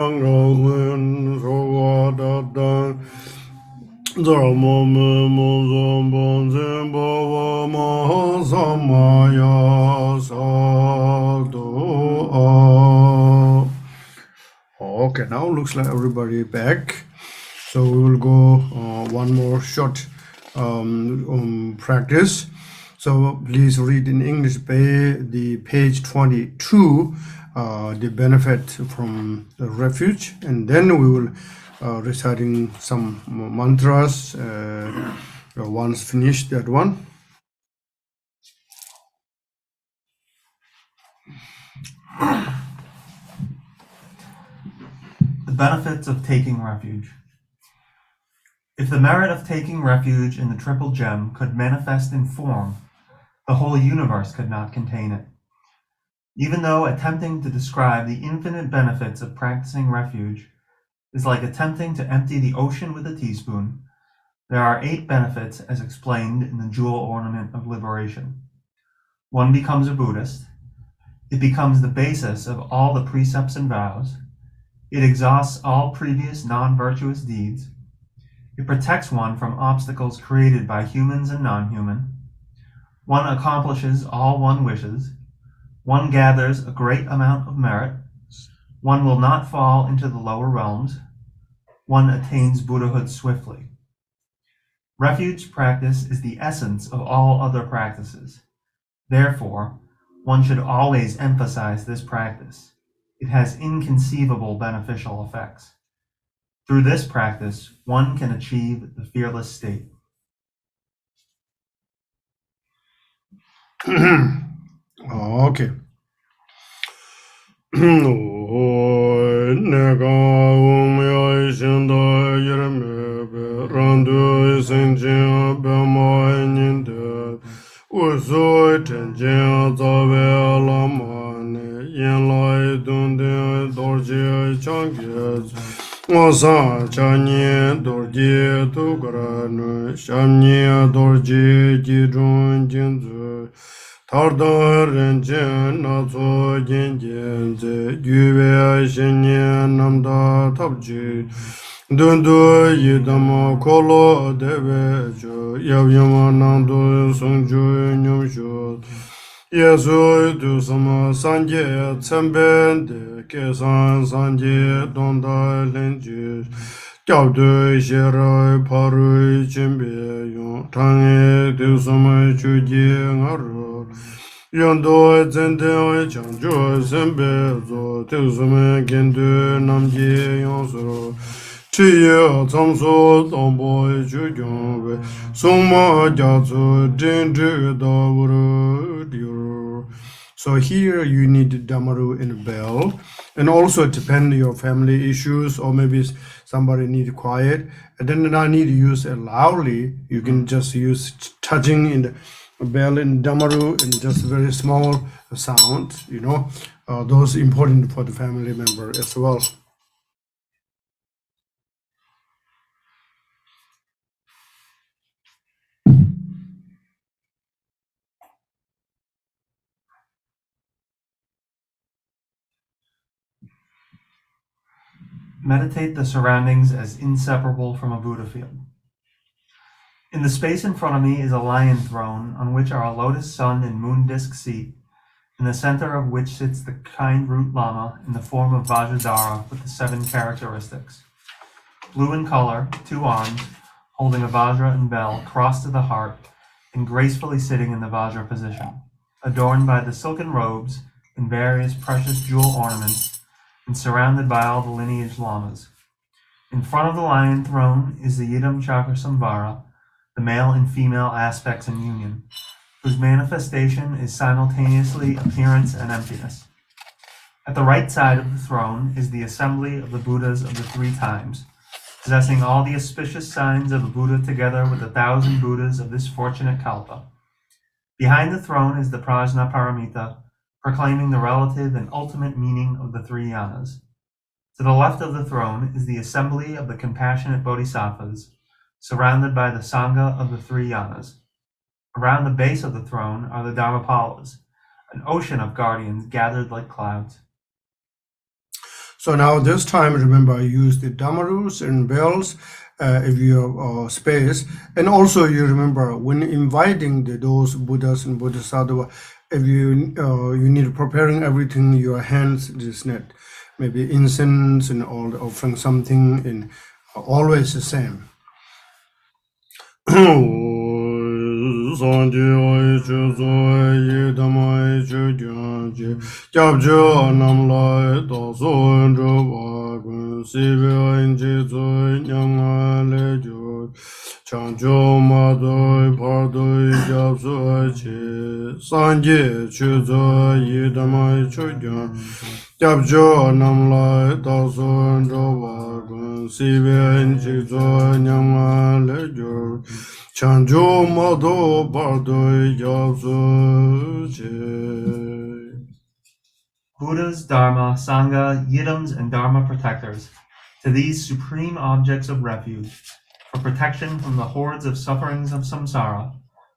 Okay, now looks like everybody back. So we will go one more short practice. So please read in English the page 22, the benefit from the refuge, and then we will reciting some mantras. Once finished that one. The benefits of taking refuge. If the merit of taking refuge in the triple gem could manifest in form, the whole universe could not contain it. Even though attempting to describe the infinite benefits of practicing refuge is like attempting to empty the ocean with a teaspoon, there are 8 benefits as explained in the jewel ornament of liberation. One becomes a Buddhist. It becomes the basis of all the precepts and vows. It exhausts all previous non-virtuous deeds. It protects one from obstacles created by humans and non-human. One accomplishes all one wishes. One gathers a great amount of merit. One will not fall into the lower realms. One attains Buddhahood swiftly. Refuge practice is the essence of all other practices. Therefore, one should always emphasize this practice. It has inconceivable beneficial effects. Through this practice, one can achieve the fearless state. Okay. Tardarenjen nazo gengenze gyue shenye namda tabji dundu yidama kolo deve jo yavyama nandu songju nyumshu yesu du sama sanje tsembende kesan sanje donda lenji Gyabdu shirai paru chimbe yung tangi du sama chuji ngaru yondo zende chanju sembe zo du sama gendu namji yongsuru chiye tsamso tombo chugyongwe soma gyatsu dindu dawuru diru. So here you need damaru and a bell, and also depend your family issues, or maybe somebody need quiet, and then I need to use it loudly. You can just use touching in the bell and damaru and just very small sound. Those important for the family member as well. Meditate the surroundings as inseparable from a Buddha field. In the space in front of me is a lion throne on which are a lotus sun and moon disk seat, in the center of which sits the kind root Lama in the form of Vajradhara with the 7 characteristics. Blue in color, 2 arms, holding a Vajra and bell crossed to the heart and gracefully sitting in the Vajra position, adorned by the silken robes and various precious jewel ornaments, and surrounded by all the lineage lamas. In front of the lion throne is the Yidam Chakra Samvara, the male and female aspects in union, whose manifestation is simultaneously appearance and emptiness. At the right side of the throne is the assembly of the Buddhas of the 3 times, possessing all the auspicious signs of a Buddha together with 1,000 Buddhas of this fortunate kalpa. Behind the throne is the Prajna Paramita, proclaiming the relative and ultimate meaning of the 3 yanas. To the left of the throne is the assembly of the compassionate bodhisattvas, surrounded by the Sangha of the 3 yanas. Around the base of the throne are the Dharmapalas, an ocean of guardians gathered like clouds. So now this time, remember, use the dharma rules and bells if you have space. And also you remember when inviting those Buddhas and Bodhisattvas, if you need preparing everything, your hands, just not maybe incense and all offering something, and always the same. Sanji oi chu zo yi dama chu gyang ji gyab ju nam lai da so nzhu wa gun si bi ji zo nyang le ju chang ju ma do par do gyab so chi sanji chu zo yi dama chu gyang gyab ju nam lai da so nzhu wa gun si bi ji zo nyang le ju Chanjo mado bardo Buddhas, Dharma, Sangha, Yidams, and Dharma protectors, to these supreme objects of refuge, for protection from the hordes of sufferings of samsara,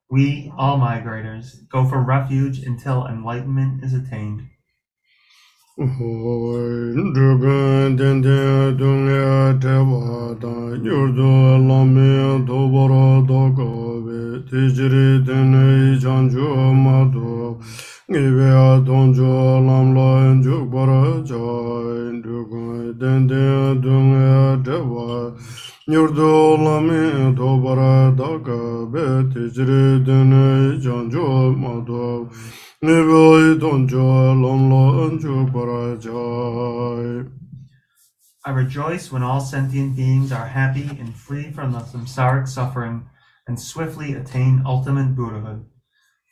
we, all migrators, go for refuge until enlightenment is attained. I rejoice when all sentient beings are happy and free from the samsaric suffering and swiftly attain ultimate Buddhahood.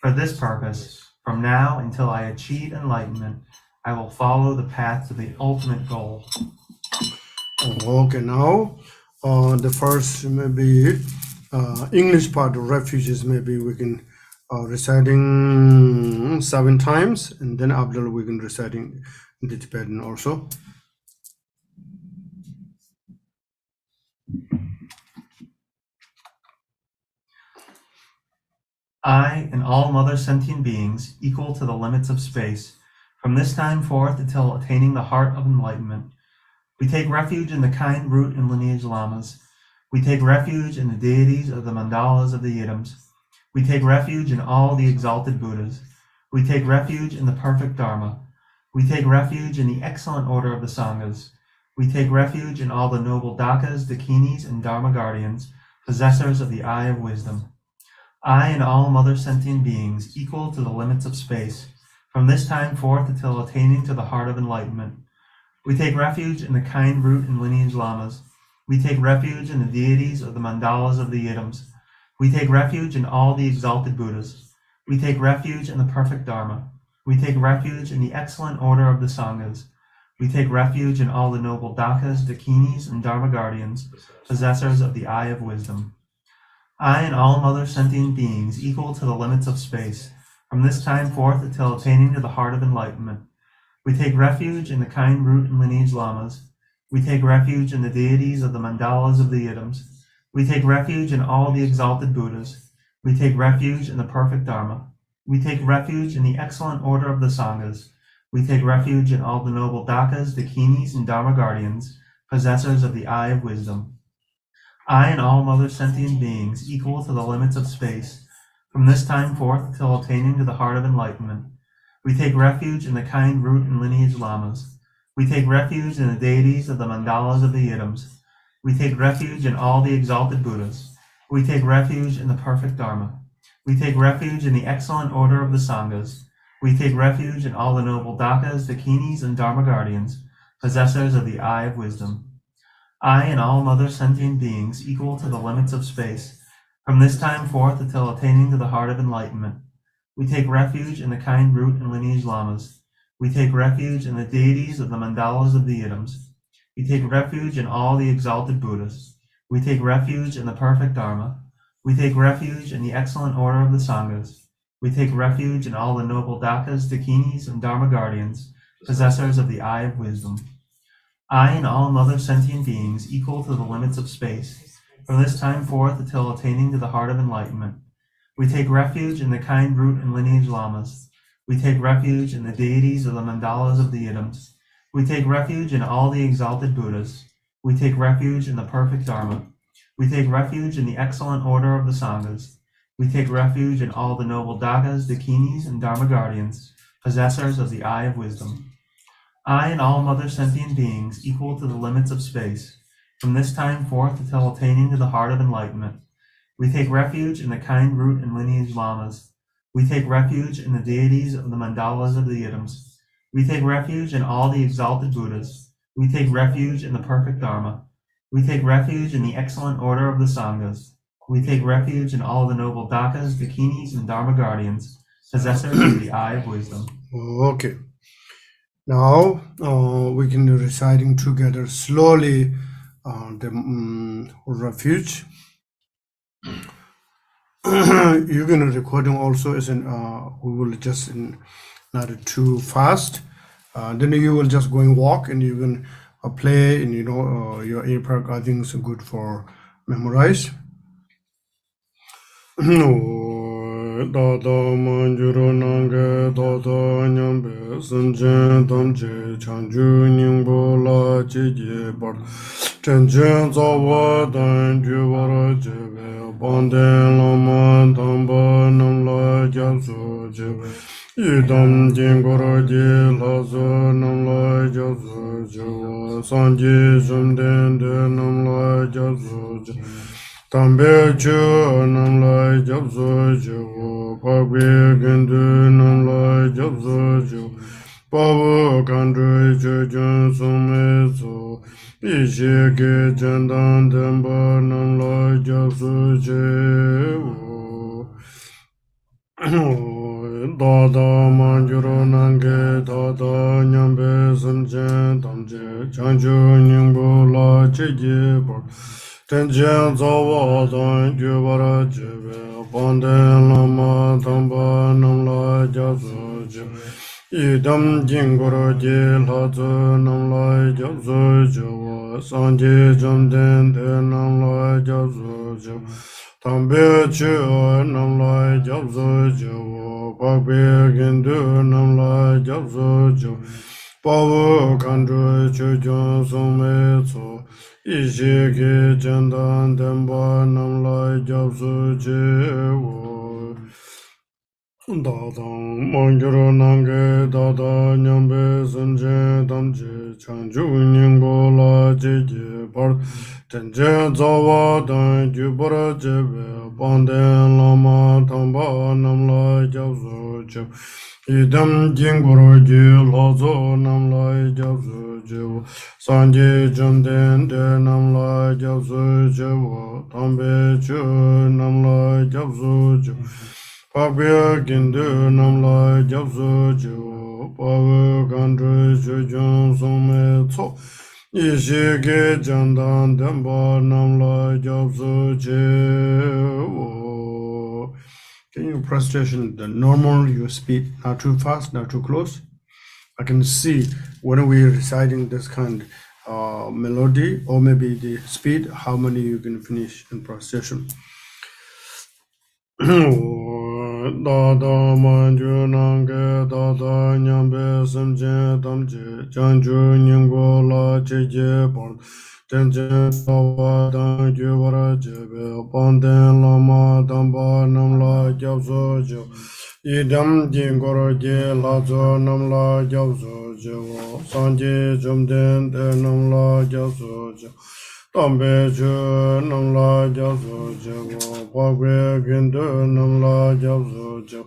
For this purpose, from now until I achieve enlightenment, I will follow the path to the ultimate goal. Okay, now the first maybe English part of refuges, maybe we can reciting 7 times, and then after we can reciting the Tibetan also. I and all mother sentient beings, equal to the limits of space, from this time forth until attaining the heart of enlightenment, we take refuge in the kind root and lineage lamas. We take refuge in the deities of the mandalas of the Yidams. We take refuge in all the exalted Buddhas. We take refuge in the perfect Dharma. We take refuge in the excellent order of the Sanghas. We take refuge in all the noble Dakas, Dakinis, and Dharma guardians, possessors of the eye of wisdom. I and all mother sentient beings, equal to the limits of space, from this time forth until attaining to the heart of enlightenment. We take refuge in the kind root and lineage lamas. We take refuge in the deities of the mandalas of the Yidams. We take refuge in all the exalted Buddhas. We take refuge in the perfect Dharma. We take refuge in the excellent order of the Sanghas. We take refuge in all the noble Dakas, Dakinis, and Dharma guardians, possessors of the eye of wisdom. I and all mother sentient beings, equal to the limits of space, from this time forth until attaining to the heart of enlightenment. We take refuge in the kind root and lineage lamas. We take refuge in the deities of the mandalas of the Yidams. We take refuge in all the exalted Buddhas. We take refuge in the perfect Dharma. We take refuge in the excellent order of the Sanghas. We take refuge in all the noble Dakas, Dakinis, and Dharma guardians, possessors of the eye of wisdom. I and all mother sentient beings, equal to the limits of space, from this time forth until attaining to the heart of enlightenment. We take refuge in the kind root and lineage lamas. We take refuge in the deities of the mandalas of the Yidams. We take refuge in all the exalted Buddhas. We take refuge in the perfect Dharma. We take refuge in the excellent order of the Sanghas. We take refuge in all the noble Dakas, Dakinis, and Dharma guardians, possessors of the eye of wisdom. I and all mother sentient beings, equal to the limits of space, from this time forth until attaining to the heart of enlightenment. We take refuge in the kind root and lineage lamas. We take refuge in the deities of the mandalas of the Yidams. We take refuge in all the exalted Buddhas. We take refuge in the perfect Dharma. We take refuge in the excellent order of the Sanghas. We take refuge in all the noble Dakas, Dakinis, and Dharma guardians, possessors of the eye of wisdom. I and all mother sentient beings, equal to the limits of space, from this time forth until attaining to the heart of enlightenment. We take refuge in the kind root and lineage lamas. We take refuge in the deities of the mandalas of the Yidams. We take refuge in all the exalted Buddhas. We take refuge in the perfect Dharma. We take refuge in the excellent order of the Sanghas. We take refuge in all the noble Dakas, Dakinis, and Dharma guardians, possessors of the eye of wisdom. I and all mother sentient beings equal to the limits of space, from this time forth until attaining to the heart of enlightenment. We take refuge in the kind root and lineage lamas. We take refuge in the deities of the mandalas of the idams. We take refuge in all the exalted Buddhas. We take refuge in the perfect Dharma. We take refuge in the excellent order of the Sanghas. We take refuge in all the noble Dakas, Dakinis, and Dharma guardians, possessors of the eye of wisdom. Okay. Now we can do reciting together slowly the refuge. You can recording also is in we will just not too fast. Then you will just going walk and you can play and your earplug. I think is good for memorize. Dada manjuro nange dada nyambe sanjen damje chanju nyingbo la jeje bar chanjen zawa dan jubara jebe banden lama damba namla jazo jebe yidam jingoro je lazo namla jazo jebe sanje jumden de namla jazo jebe Tambe chu nam lai jab so ju pa gwe gendu nam lai jab so ju pa wo kan dui chu jun sum me so yi she ge jan dan den ba nam lai jab so ju da da man ju ro nang ge da da nyam be sam chen tam je chang ju nying bu la che je ba Tenjen zawa dan jubara jebe banden lama tamba namla jazo jebe idam jingoro je lazo namla jazo jebe sanje jamden de namla jazo jebe tambe che namla jazo jebe pakbe gendu namla jazo jebe pawo kandu chujon sume tso Ishi ke chandan tenpa namlai japsu che wo Dadang mangyuro nange dada nyambe sanche tamche chanchu nyingbo la che che par tenche zawa dan jubara chebe banden lama tamba namlai japsu che idam jingoro je lazo namlai japsu che wo sanje jamden de namlai japsu che wo tambe chu namlai japsu che Pabya kindu namla japsu jiwo, pawa kandru chujun sume tso, ishi ke jandan tenpa namla japsu jiwo. Can you prostration the normal your speed, not too fast, not too close? I can see when we're reciting this kind melody or maybe the speed, how many you can finish in prostration. Dada manju nange dada nyambe samje damje chanju nyingbo la cheje bon tenje sawa dan jubara jebe banden lama damba namla japso jo idam jingoro je lazo namla japso jo sanje jumden de namla japso jo Tambe chu namla japso jo pakwe gindu namla japso jo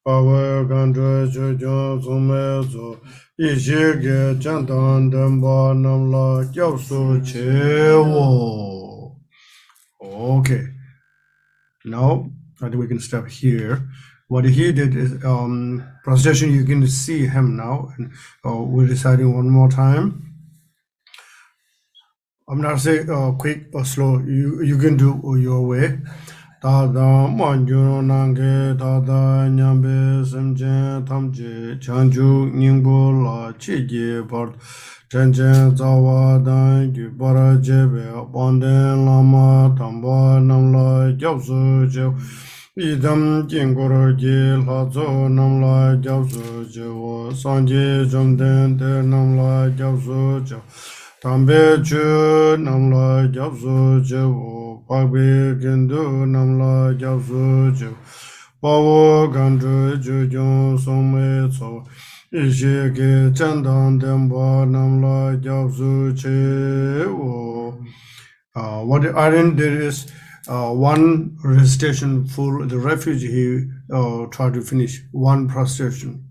pawe kandu chu jun sume zo ishi ge chandan denpa namla japso che wo. Okay, now I think we can stop here. What he did is prostration. You can see him now, and we're reciting one more time. I'm not saying quick or slow. You can do your way. Dada manju nange dada nyambe semje tamje chanju nyingbo la chije part tenje zawa dan jubara jebe banden lama tamba namla japsu je idam jingoro ji Lhasa namla Jowo Jowo Sanje Jomden de namla Jowo Jowo Tambe chu namla Jowo Jowo Pagbe Gendo namla Jowo Jowo Bawo Ngondro Jujong Songme Tso Ishe Ge Chandang Denpa namla Jowo Jowo. What Iron there is one recitation for the refuge. He tried to finish one prostration,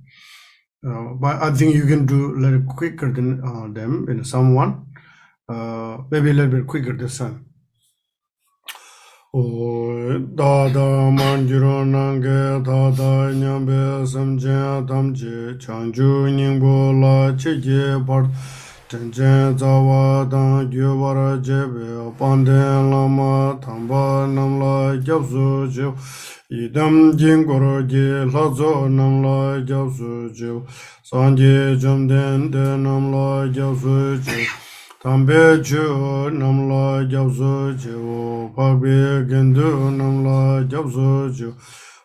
but I think you can do a little quicker than them in someone, maybe a little bit quicker this time. Dada manjiro nange dada nyambe samje damje chanju nyingbo la cheje part tenjen zawa dan gyobara jebe panden lama tamba namla gyabzu jiv idam jingoro ji lazo namla gyabzu jiv sanje jomden de namla gyabzu jiv tambe chu namla gyabzu jiv pagbe gendu namla gyabzu jiv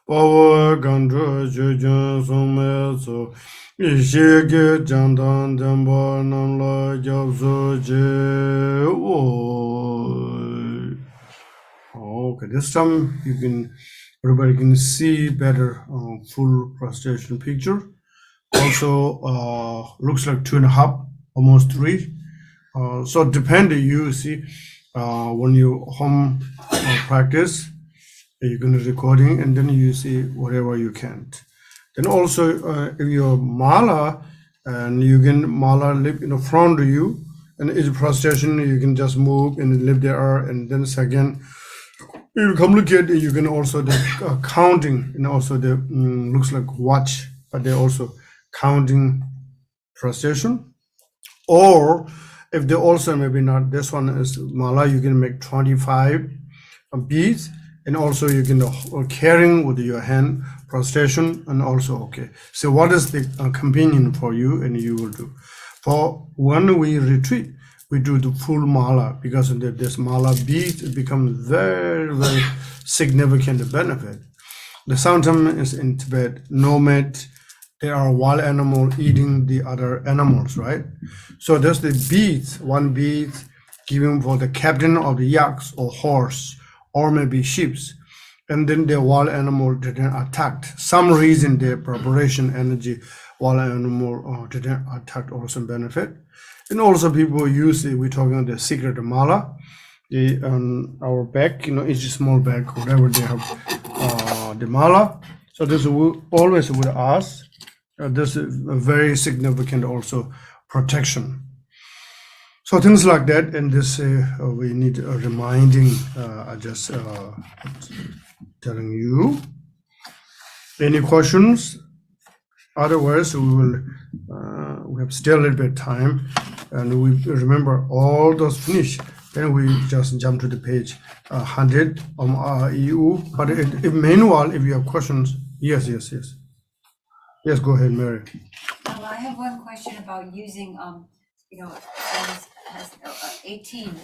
bawa Ngondro jujun songme tso ishe ge jandang denpa namla gyabzu jiv. Okay, this time everybody can see better full prostration picture. Also, looks like 2.5, almost 3. So depending, you see, when you home practice, you can recording and then you see whatever you can. Then also, if your mala and you can mala live in front of you, and each prostration you can just move and live there, and then second. If you complicate, you can also the counting, and also the looks like watch, but they're also counting prostration. Or if they also maybe not, this one is mala, you can make 25 beads, and also you can carrying with your hand prostration, and also okay. So what is the convenient for you, and you will do. For when we retreat, we do the full mala, because of this mala bead, it becomes very, very significant benefit. The sometimes is in Tibet, nomad, there are wild animal eating the other animals, right? So there's the beads, one bead given for the captain of the yaks or horse, or maybe sheep. And then the wild animal didn't attack. Some reason the preparation energy, wild animal didn't attack, also benefit. And also people use it, we're talking about the secret mala, our bag, each small bag, whatever they have the mala. So this is always with us. This is a very significant also protection. So things like that, and this we need a reminding. I just telling you. Any questions? Otherwise, we have still a little bit of time, and we remember all those finished. Then we just jump to the page 100 EU. But meanwhile, if you have questions, yes. Yes, go ahead, Mary. I have one question about using, has 18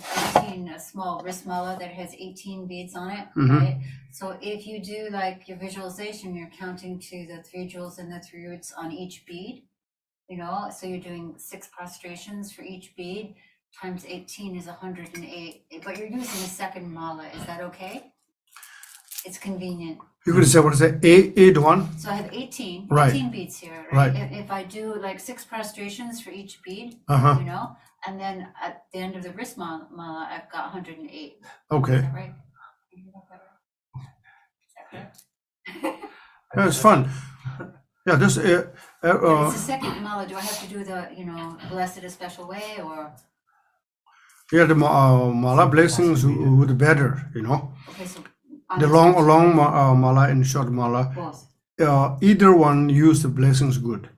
a small wrist mala that has 18 beads on it, right? So if you do like your visualization, you're counting to the 3 jewels and the 3 roots on each bead, so you're doing 6 prostrations for each bead, times 18 is 108, but you're using a second mala. Is that okay? It's convenient. You could say, what is it, 8 1? So I have 18 beads here, right? If I do like 6 prostrations for each bead, and then at the end of the wrist mala, I've got 108. Okay. Is that right? Is that correct? Yeah, it's fun. Yeah, this. It's the second mala. Do I have to do the, blessed a special way, or? Yeah, the mala blessings would be better, Okay, so the long mala and short mala. both. Either one use the blessings good.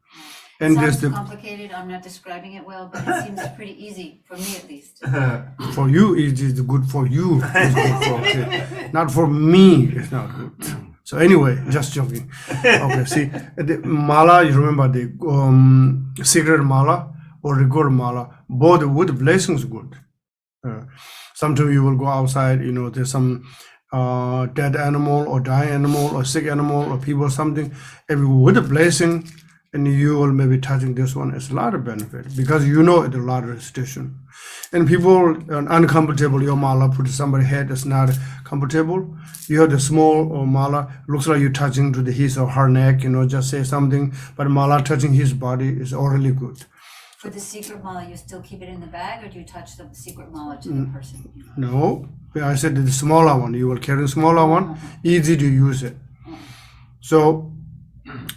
And Sounds there's the complicated. I'm not describing it well, but it seems pretty easy for me, at least. for you it is good for you. It's good for, okay. Not for me, it's not good. So anyway, just joking. Okay, see the mala. You remember the secret mala or regular mala. Both with blessings good. Sometimes you will go outside. There's some dead animal or dying animal or sick animal or people, something, if you with a blessing, and you will maybe touching this one, it's a lot of benefit because you know it's a lot of restriction. And people uncomfortable, your mala put somebody's head is not comfortable. You have the small or mala, looks like you're touching to his or her neck, just say something, but mala touching his body is already good. For the secret mala, you still keep it in the bag, or do you touch the secret mala to the person? No, I said the smaller one, you will carry the smaller one, easy to use it. So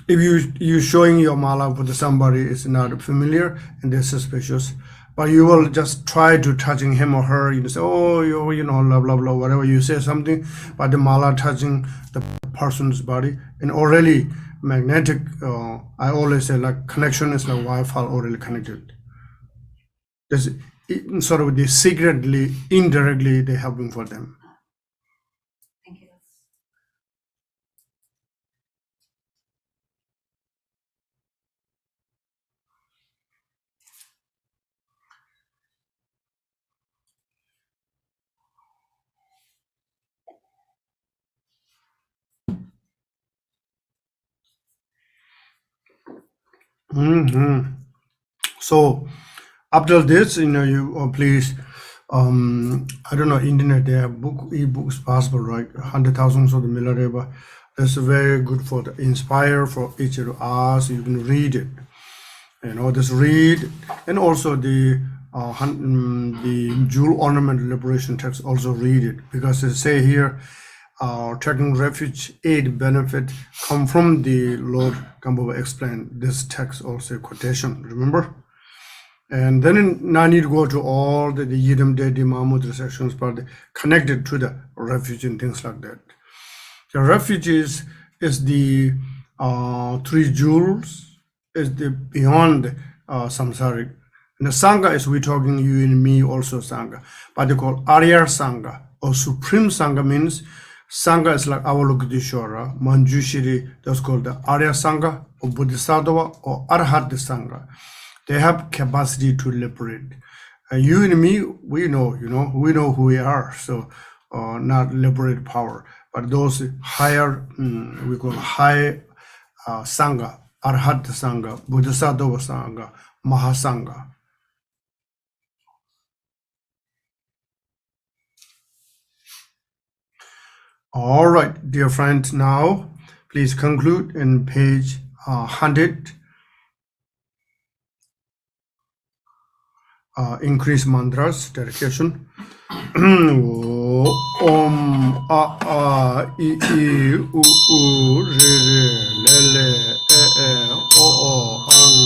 if you showing your mala with somebody is not familiar and they're suspicious, but you will just try to touching him or her, you say, oh, blah, blah, blah, whatever you say something, but the mala touching the person's body and already magnetic, I always say like connection is like Wi-Fi already connected. This sort of they secretly, indirectly, they're helping for them. Thank you. So after this, you please, I don't know, internet, they have e-books possible, right? 100,000 of the Milarepa. That's very good for the inspire for each of us. You can read it, just read, and also the jewel ornament liberation text also read it, because they say here, taking refuge, aid, benefit come from the Lord Gambaba explained this text also quotation, remember? And then now I need to go to all the Yidam Dedi Mahmud sections, but connected to the refuge and things like that. The refuge is the three jewels, is the beyond samsaric. And the Sangha is we talking you and me also Sangha, but they call Arya Sangha or Supreme Sangha means Sangha is like Avalokiteshvara, Manjushri, that's called the Arya Sangha or Bodhisattva or Arhat Sangha. They have capacity to liberate. You and me, we know who we are. So not liberate power, but those higher, we call high Sangha, Arhat Sangha, Bodhisattva Sangha, Mahasangha. All right, dear friends, now please conclude in page 100. Increase mantras, dedication. Om a I u re re le le e e o o ang